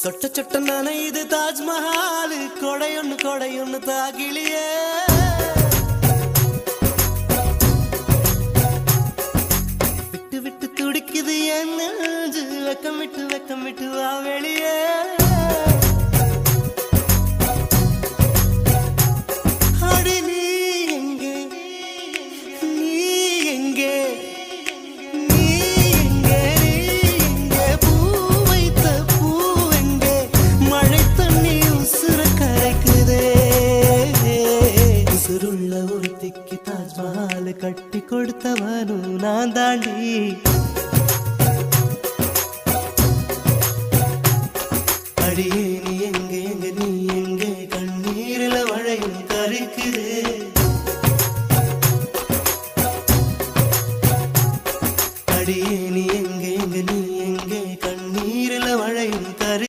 சொட்ட சொட்ட நனையுது தாஜ்மஹால் கொடையொன்னு தாகிலியே விட்டு விட்டு துடிக்குது என் நெஞ்சு வெக்கம் விட்டு வா வெளியே அடி நீ எங்கே தாஜ்மஹால் கட்டி கொடுத்தவனும் நான் தாண்டி அடியே